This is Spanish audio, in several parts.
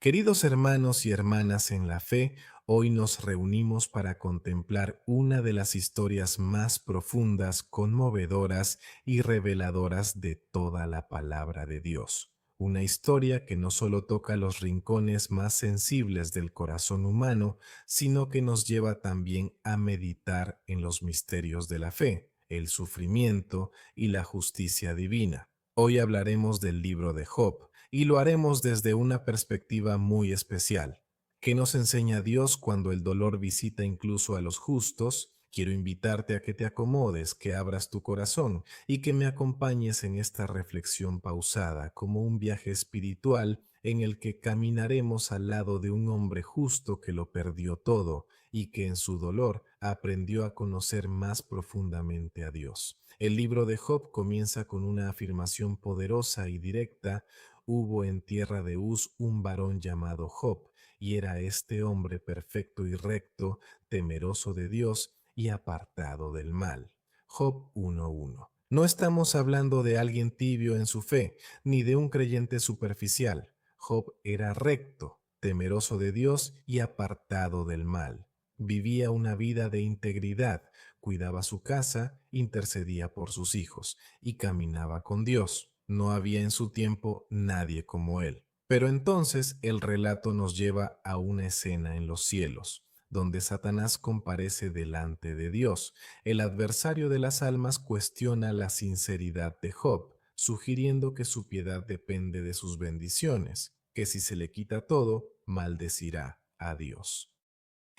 Queridos hermanos y hermanas en la fe, hoy nos reunimos para contemplar una de las historias más profundas, conmovedoras y reveladoras de toda la palabra de Dios. Una historia que no solo toca los rincones más sensibles del corazón humano, sino que nos lleva también a meditar en los misterios de la fe, el sufrimiento y la justicia divina. Hoy hablaremos del libro de Job, y lo haremos desde una perspectiva muy especial. ¿Qué nos enseña Dios cuando el dolor visita incluso a los justos? Quiero invitarte a que te acomodes, que abras tu corazón y que me acompañes en esta reflexión pausada como un viaje espiritual en el que caminaremos al lado de un hombre justo que lo perdió todo y que en su dolor aprendió a conocer más profundamente a Dios. El libro de Job comienza con una afirmación poderosa y directa: hubo en tierra de Uz un varón llamado Job, y era este hombre perfecto y recto, temeroso de Dios y apartado del mal. Job 1:1. No estamos hablando de alguien tibio en su fe, ni de un creyente superficial. Job era recto, temeroso de Dios y apartado del mal. Vivía una vida de integridad, cuidaba su casa, intercedía por sus hijos y caminaba con Dios. No había en su tiempo nadie como él. Pero entonces el relato nos lleva a una escena en los cielos, donde Satanás comparece delante de Dios. El adversario de las almas cuestiona la sinceridad de Job, sugiriendo que su piedad depende de sus bendiciones, que si se le quita todo, maldecirá a Dios.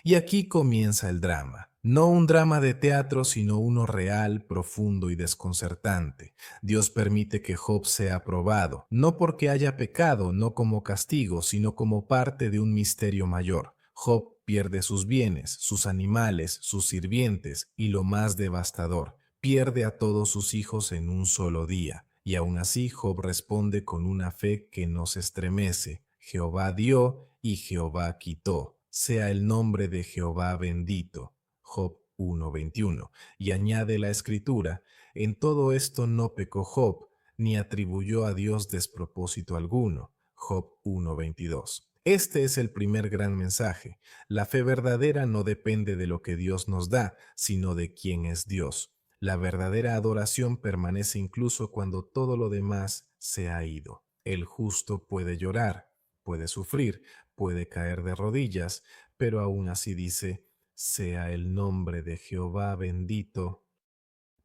Y aquí comienza el drama. No un drama de teatro, sino uno real, profundo y desconcertante. Dios permite que Job sea probado, no porque haya pecado, no como castigo, sino como parte de un misterio mayor. Job pierde sus bienes, sus animales, sus sirvientes y lo más devastador, pierde a todos sus hijos en un solo día. Y aún así Job responde con una fe que nos estremece. Jehová dio y Jehová quitó. Sea el nombre de Jehová bendito. Job 1:21. Y añade la escritura: en todo esto no pecó Job, ni atribuyó a Dios despropósito alguno. Job 1:22. Este es el primer gran mensaje. La fe verdadera no depende de lo que Dios nos da, sino de quién es Dios. La verdadera adoración permanece incluso cuando todo lo demás se ha ido. El justo puede llorar, puede sufrir, puede caer de rodillas, pero aún así dice: sea el nombre de Jehová bendito.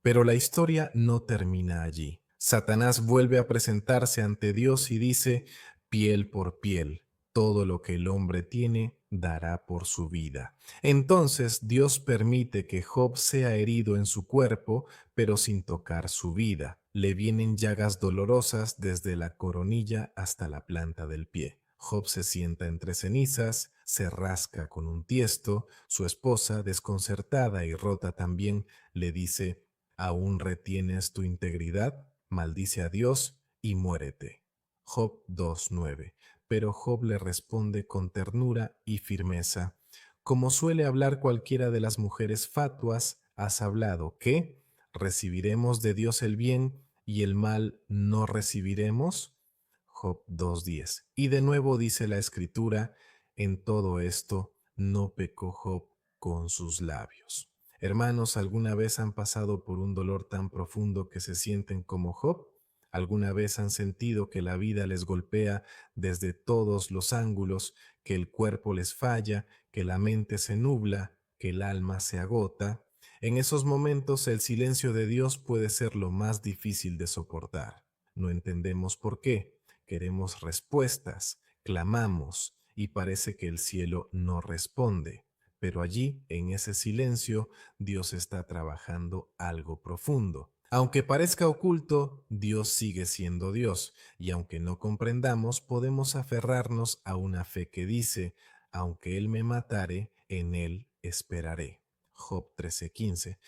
Pero la historia no termina allí. Satanás vuelve a presentarse ante Dios y dice: piel por piel, todo lo que el hombre tiene dará por su vida. Entonces Dios permite que Job sea herido en su cuerpo, pero sin tocar su vida. Le vienen llagas dolorosas desde la coronilla hasta la planta del pie. Job se sienta entre cenizas, se rasca con un tiesto. Su esposa, desconcertada y rota también, le dice: ¿aún retienes tu integridad? Maldice a Dios y muérete. Job 2:9. Pero Job le responde con ternura y firmeza: como suele hablar cualquiera de las mujeres fatuas, has hablado. ¿Qué? ¿Recibiremos de Dios el bien y el mal no recibiremos? Job 2:10. Y de nuevo dice la escritura: en todo esto no pecó Job con sus labios. Hermanos, ¿alguna vez han pasado por un dolor tan profundo que se sienten como Job? ¿Alguna vez han sentido que la vida les golpea desde todos los ángulos, que el cuerpo les falla, que la mente se nubla, que el alma se agota? En esos momentos el silencio de Dios puede ser lo más difícil de soportar. No entendemos por qué, queremos respuestas, clamamos y parece que el cielo no responde. Pero allí, en ese silencio, Dios está trabajando algo profundo. Aunque parezca oculto, Dios sigue siendo Dios, y aunque no comprendamos, podemos aferrarnos a una fe que dice: aunque Él me matare, en Él esperaré. Job 13:15.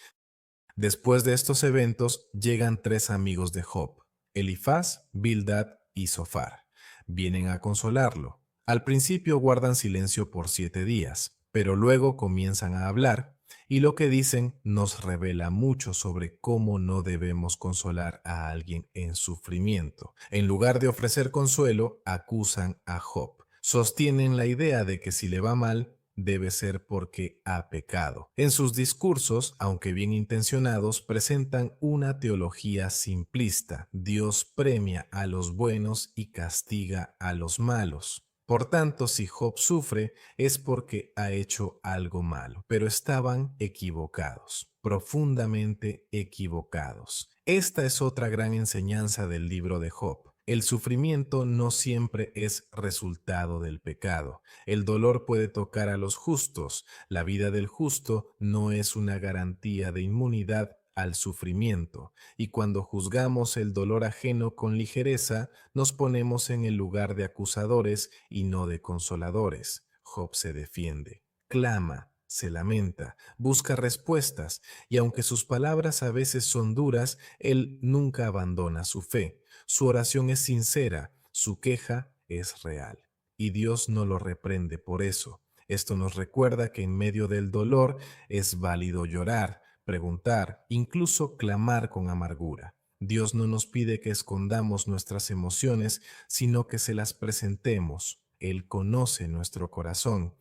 Después de estos eventos, llegan tres amigos de Job: Elifaz, Bildad y Zofar. Vienen a consolarlo. Al principio guardan silencio por 7 días, pero luego comienzan a hablar, y lo que dicen nos revela mucho sobre cómo no debemos consolar a alguien en sufrimiento. En lugar de ofrecer consuelo, acusan a Job. Sostienen la idea de que si le va mal, debe ser porque ha pecado. En sus discursos, aunque bien intencionados, presentan una teología simplista. Dios premia a los buenos y castiga a los malos. Por tanto, si Job sufre, es porque ha hecho algo malo, pero estaban equivocados, profundamente equivocados. Esta es otra gran enseñanza del libro de Job. El sufrimiento no siempre es resultado del pecado. El dolor puede tocar a los justos. La vida del justo no es una garantía de inmunidad al sufrimiento. Y cuando juzgamos el dolor ajeno con ligereza, nos ponemos en el lugar de acusadores y no de consoladores. Job se defiende, clama, se lamenta, busca respuestas, y aunque sus palabras a veces son duras, él nunca abandona su fe. Su oración es sincera, su queja es real. Y Dios no lo reprende por eso. Esto nos recuerda que en medio del dolor es válido llorar, preguntar, incluso clamar con amargura. Dios no nos pide que escondamos nuestras emociones, sino que se las presentemos. Él conoce nuestro corazón.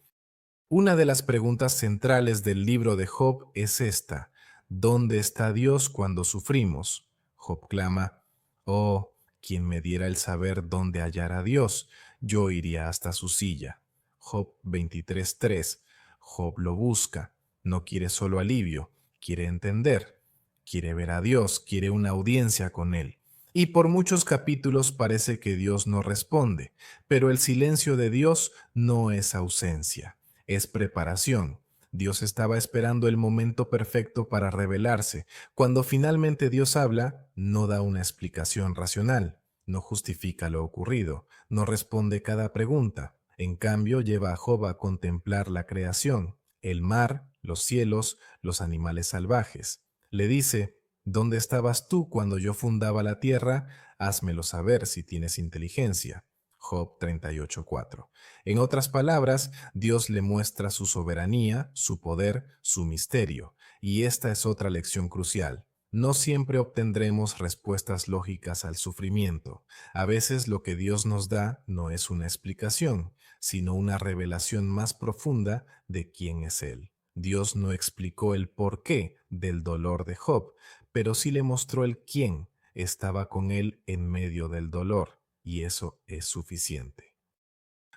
Una de las preguntas centrales del libro de Job es esta: ¿dónde está Dios cuando sufrimos? Job clama: oh, quien me diera el saber dónde hallar a Dios, yo iría hasta su silla. Job 23:3. Job lo busca, no quiere solo alivio, quiere entender, quiere ver a Dios, quiere una audiencia con él. Y por muchos capítulos parece que Dios no responde, pero el silencio de Dios no es ausencia, es preparación. Dios estaba esperando el momento perfecto para revelarse. Cuando finalmente Dios habla, no da una explicación racional, no justifica lo ocurrido, no responde cada pregunta. En cambio, lleva a Job a contemplar la creación, el mar, los cielos, los animales salvajes. Le dice: ¿dónde estabas tú cuando yo fundaba la tierra? Házmelo saber si tienes inteligencia. Job 38:4. En otras palabras, Dios le muestra su soberanía, su poder, su misterio. Y esta es otra lección crucial. No siempre obtendremos respuestas lógicas al sufrimiento. A veces lo que Dios nos da no es una explicación, sino una revelación más profunda de quién es Él. Dios no explicó el porqué del dolor de Job, pero sí le mostró el quién estaba con él en medio del dolor, y eso es suficiente.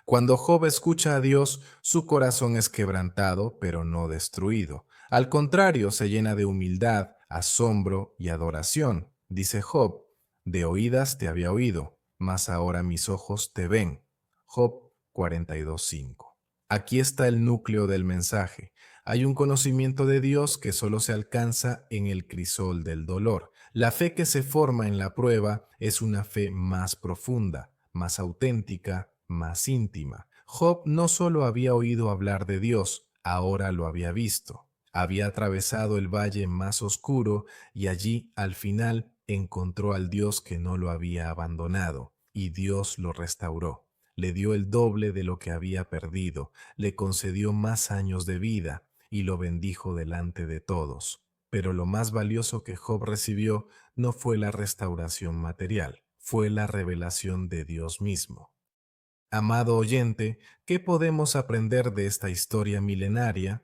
Cuando Job escucha a Dios, su corazón es quebrantado, pero no destruido. Al contrario, se llena de humildad, asombro y adoración. Dice Job: de oídas te había oído, mas ahora mis ojos te ven. Job 42:5. Aquí está el núcleo del mensaje. Hay un conocimiento de Dios que solo se alcanza en el crisol del dolor. La fe que se forma en la prueba es una fe más profunda, más auténtica, más íntima. Job no solo había oído hablar de Dios, ahora lo había visto. Había atravesado el valle más oscuro y allí, al final, encontró al Dios que no lo había abandonado, y Dios lo restauró. Le dio el doble de lo que había perdido, le concedió más años de vida y lo bendijo delante de todos. Pero lo más valioso que Job recibió no fue la restauración material, fue la revelación de Dios mismo. Amado oyente, ¿qué podemos aprender de esta historia milenaria?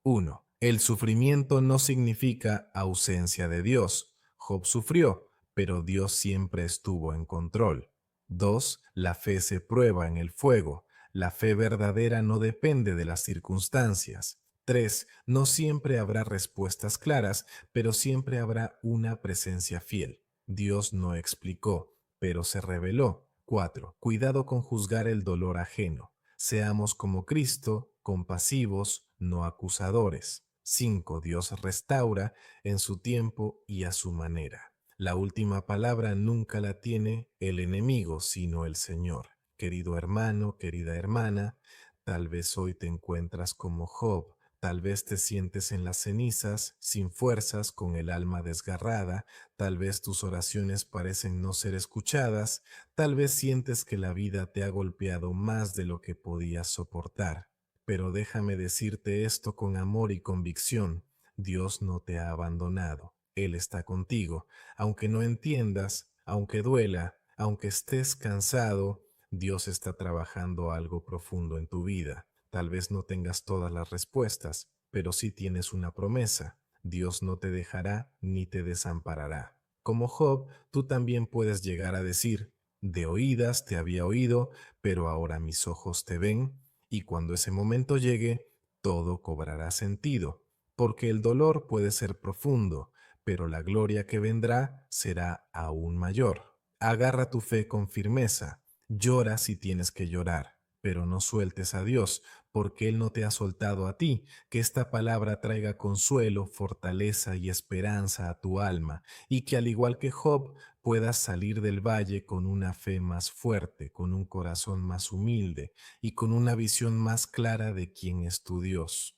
1. El sufrimiento no significa ausencia de Dios. Job sufrió, pero Dios siempre estuvo en control. 2. La fe se prueba en el fuego. La fe verdadera no depende de las circunstancias. 3. No siempre habrá respuestas claras, pero siempre habrá una presencia fiel. Dios no explicó, pero se reveló. 4. Cuidado con juzgar el dolor ajeno. Seamos como Cristo, compasivos, no acusadores. 5. Dios restaura en su tiempo y a su manera. La última palabra nunca la tiene el enemigo, sino el Señor. Querido hermano, querida hermana, tal vez hoy te encuentras como Job. Tal vez te sientes en las cenizas, sin fuerzas, con el alma desgarrada. Tal vez tus oraciones parecen no ser escuchadas. Tal vez sientes que la vida te ha golpeado más de lo que podías soportar. Pero déjame decirte esto con amor y convicción: Dios no te ha abandonado. Él está contigo. Aunque no entiendas, aunque duela, aunque estés cansado, Dios está trabajando algo profundo en tu vida. Tal vez no tengas todas las respuestas, pero sí tienes una promesa. Dios no te dejará ni te desamparará. Como Job, tú también puedes llegar a decir, de oídas te había oído, pero ahora mis ojos te ven, y cuando ese momento llegue, todo cobrará sentido, porque el dolor puede ser profundo, pero la gloria que vendrá será aún mayor. Agarra tu fe con firmeza, llora si tienes que llorar, pero no sueltes a Dios, porque Él no te ha soltado a ti. Que esta palabra traiga consuelo, fortaleza y esperanza a tu alma, y que al igual que Job, puedas salir del valle con una fe más fuerte, con un corazón más humilde y con una visión más clara de quién es tu Dios.